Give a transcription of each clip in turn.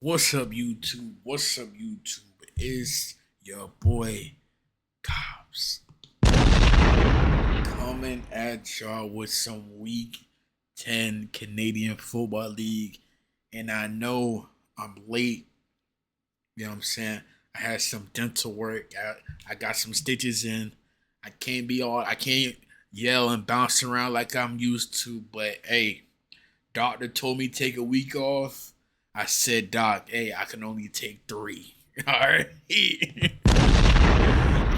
What's up, YouTube? What's up, YouTube? It's your boy, Cobbs, coming at y'all with some Week 10 Canadian Football League. And I know I'm late. You know what I'm saying? I had some dental work. I got some stitches in. I can't yell and bounce around like I'm used to. But, hey, doctor told me take a week off. I said, Doc, hey, I can only take 3. All right.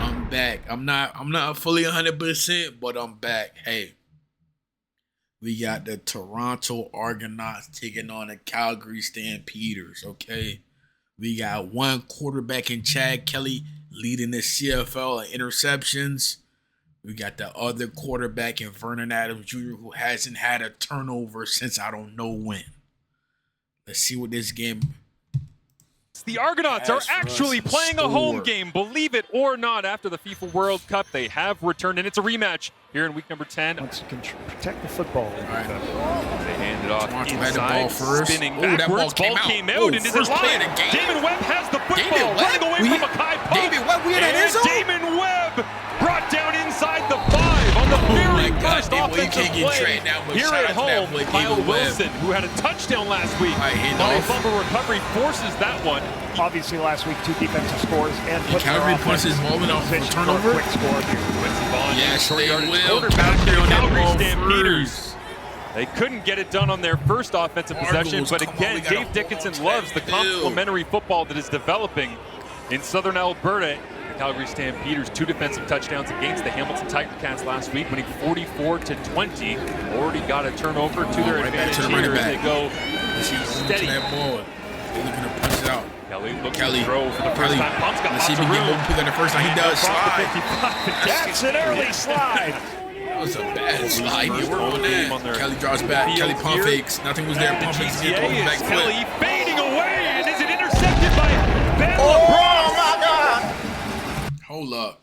I'm back. I'm not fully 100%, but I'm back. Hey, we got the Toronto Argonauts taking on the Calgary Stampeders, okay? We got one quarterback in Chad Kelly leading the CFL in interceptions. We got the other quarterback in Vernon Adams Jr. who hasn't had a turnover since I don't know when. Let's see what this game. The Argonauts are actually playing a home game, believe it or not. After the FIFA World Cup, they have returned, and it's a rematch here in week number 10. Wants to protect the football. Right. They hand it off Toronto inside, had the ball first. spinning That backwards. ball came out. And is it live? Damon Webb has the football, running away from Mackay Puck. David Webb, we in that end zone? Damon Webb brought down inside the 5 on the very first offensive play. Here at home, Kyle Wilson, who had a touchdown last week, on a fumble recovery, forces that one. Obviously, last week, 2 defensive scores and put Calgary punts his ball off for a turnover. Quick score here. Yes, they will. Calgary Stampeders. They couldn't get it done on their first offensive possession, but again, Dave Dickinson loves the complementary football that is developing in Southern Alberta. The Calgary Stampeders 2 defensive touchdowns against the Hamilton Tiger Cats last week, winning 44-20. Already got a turnover to their advantage here as they go steady. They're looking to punch it out. Kelly looks to throw for the first time. Pump's got Let's see if he can get one pick on the first time. He does slide. That's an early slide. That was a bad slide. We're on that. Kelly draws back. Kelly pump fakes. Nothing was there. Pump fakes. Back Kelly fading away, and is it intercepted by Ben LeBron? Oh my God! Hold up.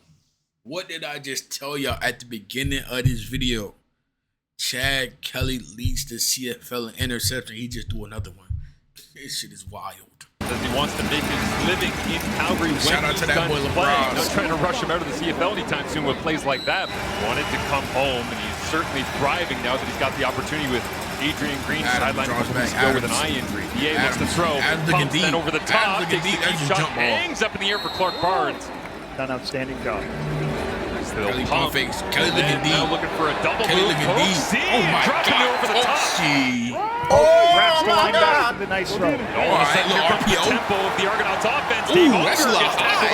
What did I just tell y'all at the beginning of this video? Chad Kelly leads the CFL in interception. He just threw another one. This shit is wild. Says he wants to make his living in Calgary. Shout out to that boy LeBron. Not trying to rush him out of the CFL anytime soon with plays like that. Wanted to come home, and he's certainly thriving now that he's got the opportunity with Adrian Green sideline with an eye injury. BA looks to throw, pumps then over the top, takes the deep shot, hangs up in the air for Clark Barnes. Done an outstanding job. Kelly pump fakes. Kelly looking deep. Now looking for a double Kelly move. looking deep. Oh my God! Over the top. Oh my God! The nice throw. All of a sudden, here comes the tempo of the Argonauts offense. Ooh, that's a little high.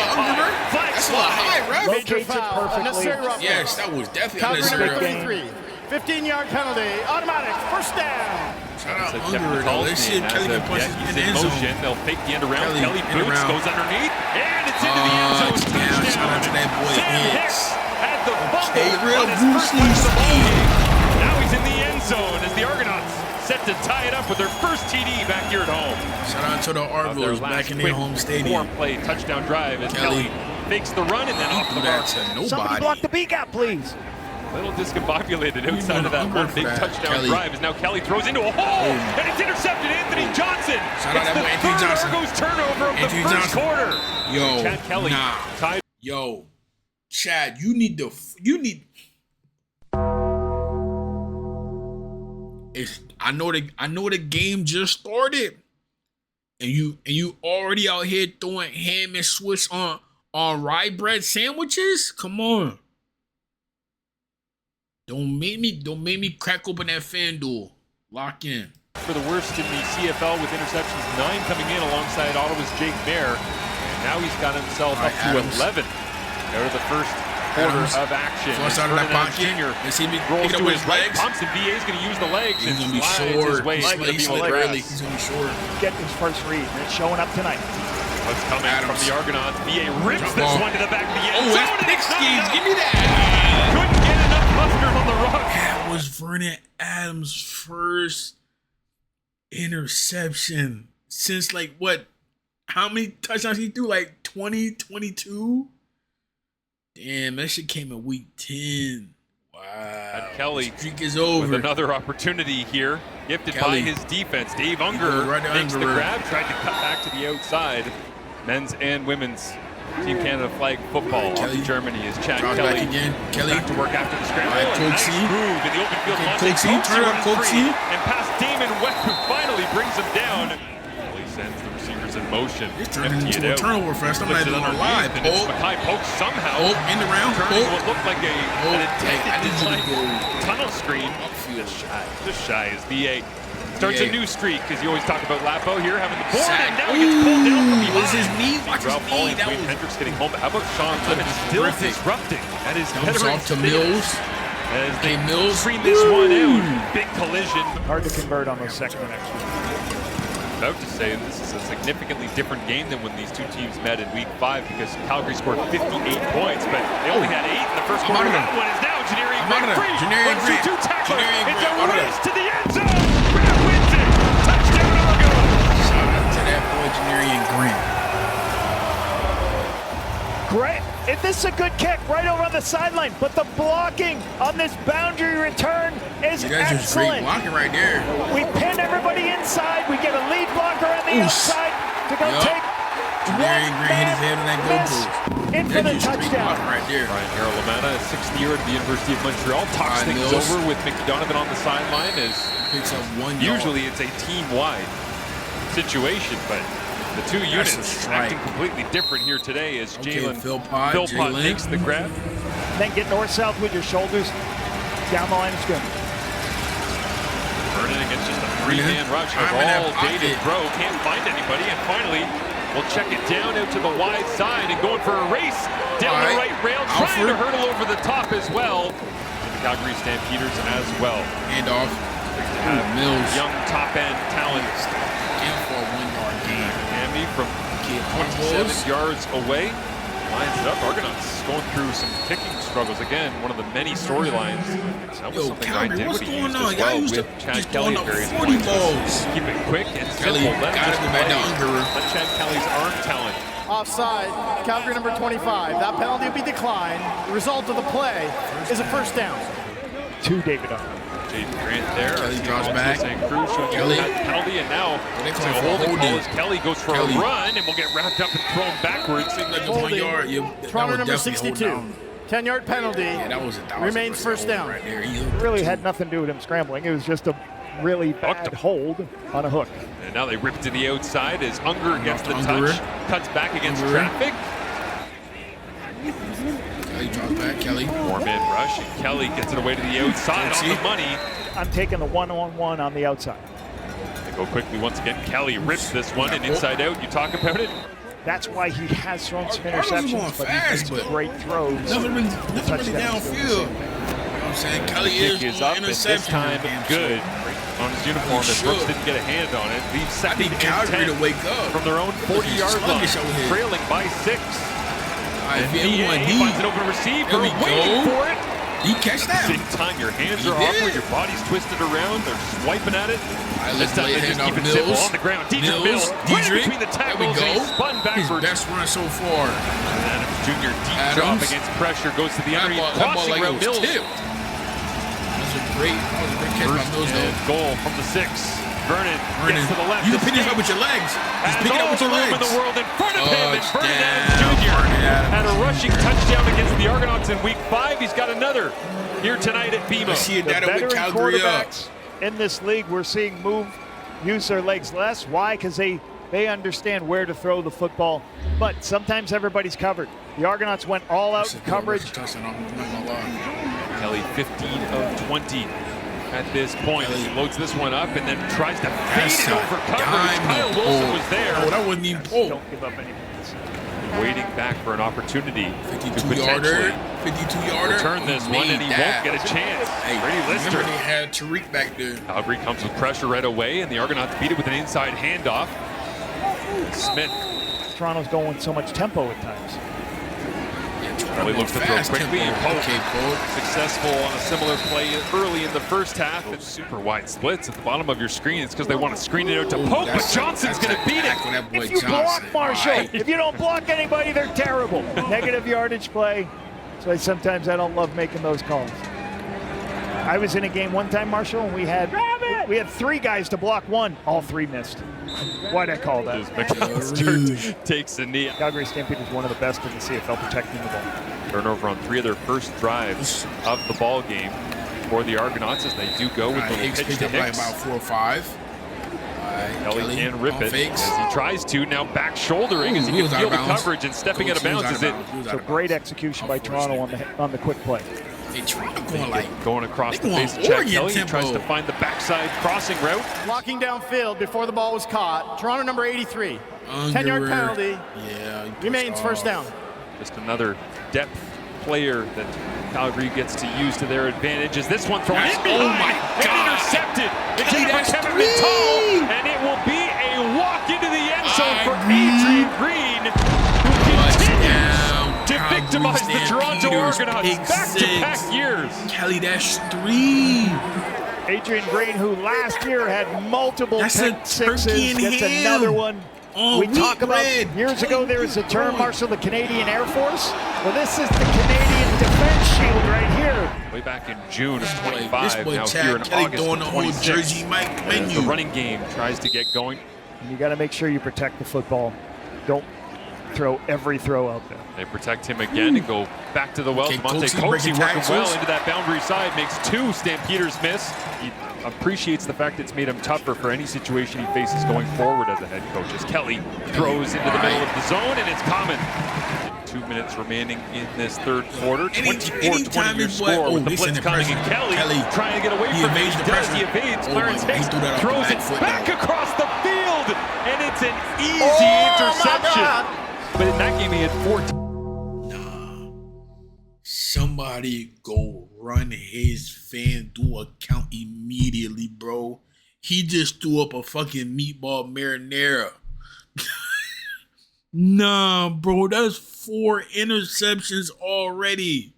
That's a little high, right? Locates it perfectly. Yes, that was definitely unnecessary. 15-yard penalty, automatic, first down. Shout out Unger, though. Let's see if Kelly can punch in the end zone. They'll fake the end around. Kelly boots, goes underneath, and it's into the end zone. Touchdown. Shout out to that boy Hicks. Had the fumble real on his first touch of the ball game. Now he's in the end zone as the Argonauts set to tie it up with their first TD back here at home. Shout out to the Argonauts back in their home stadium. 4-play touchdown drive as Kelly fakes the run and then off the mark. Somebody block the beak out, please. A little discombobulated outside of that one big touchdown drive as now Kelly throws into a hole and it's intercepted. Anthony Johnson. Shout out that boy Anthony Johnson. Argos turnover of the first quarter. Yo, Chad Kelly tied. Yo, Chad, you need. I know the game just started, and you already out here throwing ham and Swiss on rye bread sandwiches. Come on. Don't make me crack open that FanDuel. Lock in. For the worst in the CFL with interceptions, 9 coming in alongside Ottawa's Jake Mayer. And now he's got himself up to 11 out of the first quarter of action. Flush out of that pocket. Let's see if he rolls to his legs. Pumps and BA's going to use the legs. He's going to be short. He's going to be short. Get his first read, and it's showing up tonight. What's coming from the Argonauts? BA rips this one to the back of the end zone. Oh, that's pick schemes. Give me that. Couldn't get enough mustard on the rock. That was Vernon Adams' first interception since how many touchdowns he threw? 20, 22? Damn, that shit came in week 10. Wow. And Kelly the streak is over. With another opportunity here. gifted Kelly. by his defense. Dave Unger right to makes the Unger. grab, tried to cut back to the outside. Men's and women's Team Canada flag football off Kelly. to Germany is Chad Draws Kelly. back again. Kelly. Back to work after the scramble. All right, Nice Coxie. move in the open field. Okay, Monte Coxie, turn up, running free Coxie. and past Damon Webb, who finally brings him down. Kelly sends the receivers in motion. It's turning Empty into it a out. turnover fest. I'm not Flips it even gonna underneath, lie. and it's Pope. Mackay Polk somehow Pope in the round. turning Pope. what looked like an Hey, I intended need you to design go tunnel screen. upfield. Just shy as VA starts a VA. new streak, because you always talk about Lapo here having the board, Sack. and now he gets pulled down from Ooh, behind. was his knee? Watch his Ralph knee. Pauling, That Wayne was Hendricks getting home. How about Sean Lemon still terrific. disrupting at his Comes veteran off to stance Mills. as they Hey, Mills. screen this one out. Big collision. Hard to convert on those second and extra. About to say this is a significantly different game than when these two teams met in week 5, because Calgary scored 58 points, but they only had 8 in the first quarter. That one is now Janarian Grant free. Janarian Runs through Grant. 2 tacklers. Janarian It's Grant. a race to the end zone. Grant wins it. Touchdown Argonauts. Shout out to that boy, Janarian Grant. Great. This is a good kick right over on the sideline, but the blocking on this boundary return is Yeah, that's just great excellent. blocking right there. We pin everybody inside. We get a lead blocker on the Ooh, outside to go yup. take Janarian Grant hit his head on that goal miss post. in for That's the just straight touchdown. blocking right there. Ryan Harold-Lamana, 6th year at the University of Montreal, talks Ryan things Mills. over with Mickey Donovan on the sideline. As Picks up 1 yard. usually it's a team-wide situation, but the two That's a units strike. acting completely different here today as Okay, Jalen Philpott, Philpott Jalen. makes the grab. Then get north-south with your shoulders down the line of scrimmage. Vernon against just a 3-man rush. Has I'm in that all day to pocket. throw, can't find anybody, and finally we'll check it down out to the wide side and going for a race down All the right. right rail, trying to Alfred. hurdle over the top as well. And the Calgary Stampeders as well. Hand off. Have Mills. young top-end talent. In for a 1 yard gain. Hamby from Kid 27 Armos. yards away lines it up. Argonauts going through some kicking struggles. Again, one of the many storylines. That was Yo, something Calgary, Ryan what's Dinwiddie going used on? as Y'all well used to with Chad just Kelly throwing at up various 40 points. balls. Keep it quick and Kelly, simple. Let him gotta just go back play. to Unger. Let Chad Kelly's arm talent. Offside, Calgary number 25. That penalty will be declined. The result of the play is a first down. To David Unger. Jaden Grant there. Kelly draws back. St. Cruz showing you Kelly. that penalty, and now They it's call a for holding call holding. as Kelly goes for Kelly. a run and will get wrapped up and thrown backwards. Seemed like a Holding. 1 yard. Yeah, that Toronto was number definitely 62. holding down. 10-yard penalty. Yeah, that was Remains a first holding down. right there. He It really had nothing to do with him scrambling. It was just a really bad hold on a hook. And now they rip to the outside as Unger gets the Unger. touch, cuts back against Unger. traffic. Kelly draws back. Kelly. 4-man rush, and Kelly gets it away to the outside on the money. I'm taking the one-on-one on the outside. They go quickly once again. Kelly rips this one and inside out. You talk about it. That's why he has thrown some Argonauts are going interceptions, but fast, he's made but great throws. Nothing really Touchdowns. downfield. You know what I'm saying? Kelly Kick is up, and this interception time damn good. sure. On his uniform, He as Brooks should. didn't get a hand on it. Leaves I second need and Calgary 10 to wake up. from their own 40-yard line, Sluggish over here. trailing by 6. All right, And VA VA finds an open receiver, There we waiting go. for it. He catch that. Same time, your hands He are did. awkward, your body's twisted around, they're swiping at it. All right, This let's time lay they a just hand keep off it simple Mills. on the ground. Dedrick Mills. right Dedrick. between the There we tackles, and he go. spun His backwards. best run so far. And Adams Jr. deep Adams. drop against pressure, goes to the underneath, That ball crossing like it route was Mills. tipped. That was a great catch by First Mills, and though. goal from the 6. Vernon gets to the left. You can pick escapes. this up with your legs. Just Has pick it up all with the your room legs. in the world in front of him, and Vernon Adams Touchdown, Jr. Vernon Adams. had a rushing touchdown against the Argonauts in week 5. He's got another here tonight at BMO. Let's see if The that'll wake veteran Calgary up. quarterbacks in this league we're seeing use their legs less. Why? Because they understand where to throw the football, but sometimes everybody's covered. The Argonauts went all out in coverage. Touchdown, I'm not gonna lie. Kelly 15 of 20 at this point. He loads this one up and then tries to fade That's it a over coverage. dime Kyle to Wilson pull. was there, Oh, that wasn't even pulled. Don't give up any points. waiting back for an opportunity to 52-yarder, potentially 52-yarder. turn this one, and he won't get a chance. Hey, Brady Lister. remember they had Tariq back there. Calgary comes with pressure right away, and the Argonauts beat it with an inside handoff. Smith Toronto's going with so much tempo at times. really looks to throw quickly, and Pope Okay, Pope. successful on a similar play early in the first half. It's super wide splits at the bottom of your screen. It's because they want to screen it out to Pope, but Johnson's going to beat it. That boy If you block Johnson. Marshall, All right. if you don't block anybody, they're terrible. Negative yardage play. So sometimes I don't love making those calls. I was in a game one time, Marshall, and we had We had 3 guys to block 1. All 3 missed. Why'd I call that? McAllister takes a knee. Calgary Stampeders one of the best in the CFL protecting the ball. Turnover on 3 of their first drives of the ball game for the Argonauts as they do go with the Hicks pitch picked to up like Hicks. about 4 or 5. Kelly can rip it fakes. as he tries to, now back shouldering as he can feel the coverage and stepping out of bounds as it. So great execution by Toronto on the quick play. Hey, Toronto going across the going face of Jack Oregon Kelly. He tempo. tries to find the backside crossing route. Blocking downfield before the ball was caught. Toronto number 83. 10-yard penalty. Yeah. Remains first down. Just another depth player that Calgary gets to use to their advantage as this one thrown in behind. Oh my God. And intercepted. Intended for Kevin Mintal, and it will be a walk into the end zone for Adrian Green, who continues to victimize the Toronto Argonauts back-to-back years. Kelly, that's 3. Adrian Green, who last year had multiple That's pick a sixes, turkey in gets him. another one. Oh, we talk about red. years ago there was a term, Marshall, the Canadian Air Force. Well, this is the Canadian defense shield right here. Way back in June of 25, boy now Chad here in Kelly August doing of the whole 26. Jersey Mike As menu. the running game tries to get going. And you got to make sure you protect the football. Don't throw every throw out there. They protect him again and go back to the well. Okay, Monte Coxie Coxie breaking working well tackles. into that boundary side, makes 2 Stampeders miss. He appreciates the fact it's made him tougher for any situation he faces going forward as a head coach. As Kelly throws into the middle of the zone, and it's common. 2 minutes remaining in this third quarter. 24-20 your score with the blitz coming, and Kelly trying to get away from it. He does, he evades. Clarence Hicks throws it back across the field, and it's an easy interception. But in that game, he had 14. Somebody go run his FanDuel account immediately, bro. He just threw up a fucking meatball marinara. Nah, bro, that's 4 interceptions already.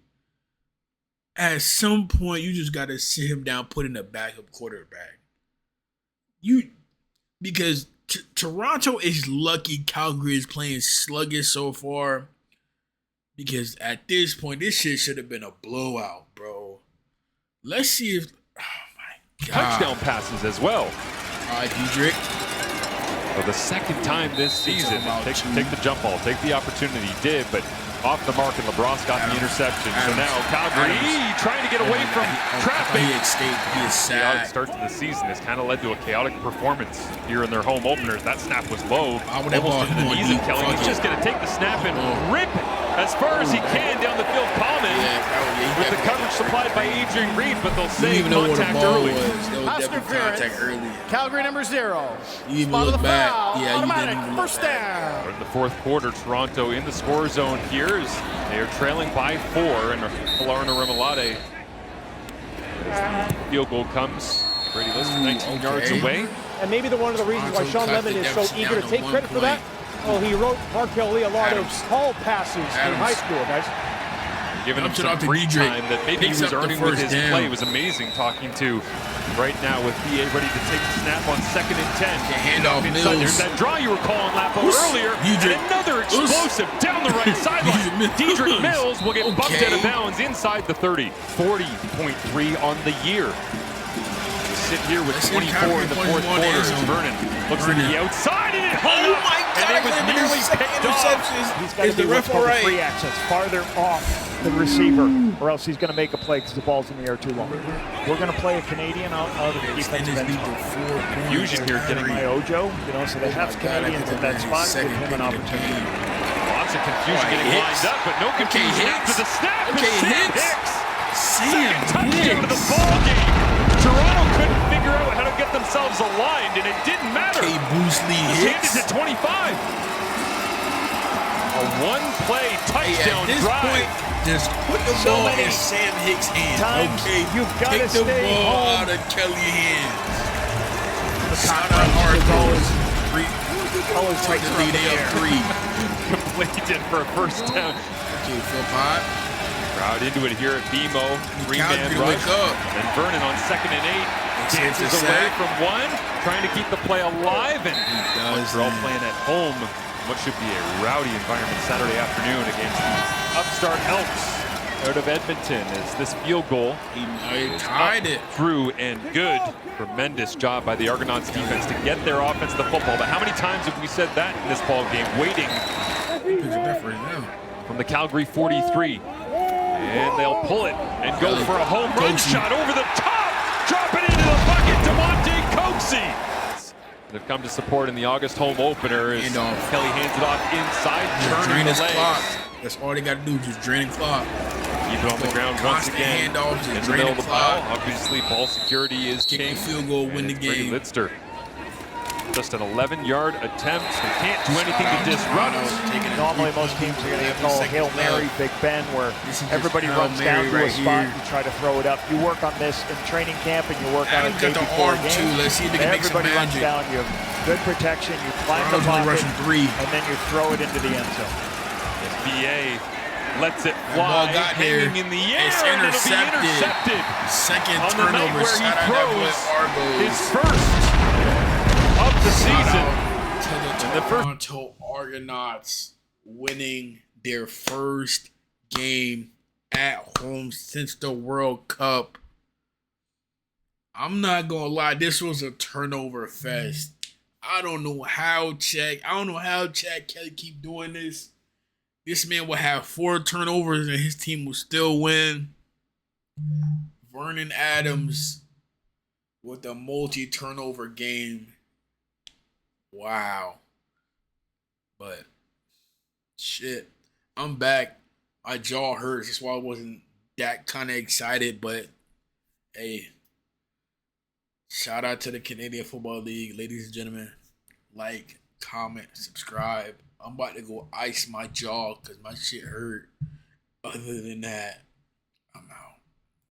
At some point, you just gotta sit him down, put in a backup quarterback. Because Toronto is lucky Calgary is playing sluggish so far. Because at this point, this shit should have been a blowout, bro. Let's see if... Oh, my God. Touchdown passes as well. All right, Diedrich. For the second time this season, take the jump ball, take the opportunity. He did, but off the mark, and LeBron's got the interception. So now Calgary trying to get away from traffic. He escaped. He is Chaotic sad. start to the season has kind of led to a chaotic performance here in their home openers. That snap was low, almost into the knees of Kelly. He's just going to take the snap and rip it as far as he can down the field. Palman with the coverage supplied by Adrian Green, but they'll save contact early. Pass interference. Calgary number 0. You even Spot of look the back. foul. Yeah, you Automatic didn't even first look back. down. We're in the fourth quarter, Toronto in the score zone here as they are trailing by 4, and Falarna Remalade. As the field goal comes, Brady Lister 19 yards away. And maybe one of the reasons why Sean Lemon is so eager to take credit for that, well, he wrote Markel Lee a lot of tall passes in high school, guys. Giving him some free time that maybe he was earning with his play. It was amazing talking to right now with BA ready to take the snap on 2nd and 10. Hand off Inside, Mills. there's that draw you were calling, Lapo, earlier. And another explosive down the right sideline. Diedrich Mills will get bumped out of bounds inside the 30. 40.3 on the year. We sit here with 24 in the fourth quarter as Vernon looks to the outside and it hung up. And it was nearly picked off. He's got to be what's called a free access, farther off the receiver, or else he's going to make a play because the ball's in the air too long. We're going to play a Canadian out of the defensive end spot. Confusion here getting My Ojo, so they have Canadians at that spot, give him an opportunity. Lots of confusion getting lined up, but no confusion after the snap. Sam Hicks. Second touchdown of the ball game. Toronto couldn't figure out how to get themselves aligned, and it didn't matter. Handed to 25. A one-play touchdown drive. Just put the ball in Sam Hicks' hands. Okay, you've got to take the stay ball home. out of Kelly's hands. Shout out Argonauts. Always Take the lead. They up 3. Completed for a first down. Okay, flip hot. Crowd into it here at BMO. 3-man rush. And Vernon on 2nd and 8. Dances away from one. Trying to keep the play alive. And they're all playing at home. What should be a rowdy environment Saturday afternoon against the upstart Elks. out of Edmonton as this field goal. He tied it. Through and good. Tremendous job by the Argonauts defense to get their offense the football. But how many times have we said that in this ball game? Waiting from the Calgary 43. And they'll pull it and go for a home run shot over the top. Drop it into the bucket. Demonte Coxey. They've come to support in the August home opener as Kelly hands it off inside, turning the legs. Clock. That's all they got to do, just drain the clock. Keep it on the ground once again. In the middle of the pile. Obviously, ball security is king. Field goal, win the game. Lidster. Just an 11-yard attempt. They can't do anything to disrupt. Normally, most teams are going to call Hail Mary, Big Ben, where everybody runs down to a spot. You try to throw it up. You work on this in training camp, and you work on it day before a game. Let's see if they can make some magic. Everybody runs down. You have good protection. You climb the pocket, and then you throw it into the end zone. BA lets it fly, hanging in the air, it's and it'll be intercepted. Second on the turnover night where he throws his first of the season. To the Toronto Argonauts winning their first game at home since the World Cup. I'm not gonna lie, this was a turnover fest. I don't know how Chad Kelly keep doing this. This man will have 4 turnovers and his team will still win. Vernon Adams with a multi-turnover game. Wow. But shit, I'm back. My jaw hurts. That's why I wasn't that kind of excited. But hey, shout out to the Canadian Football League, ladies and gentlemen. Like, comment, subscribe. I'm about to go ice my jaw because my shit hurt. Other than that, I'm out.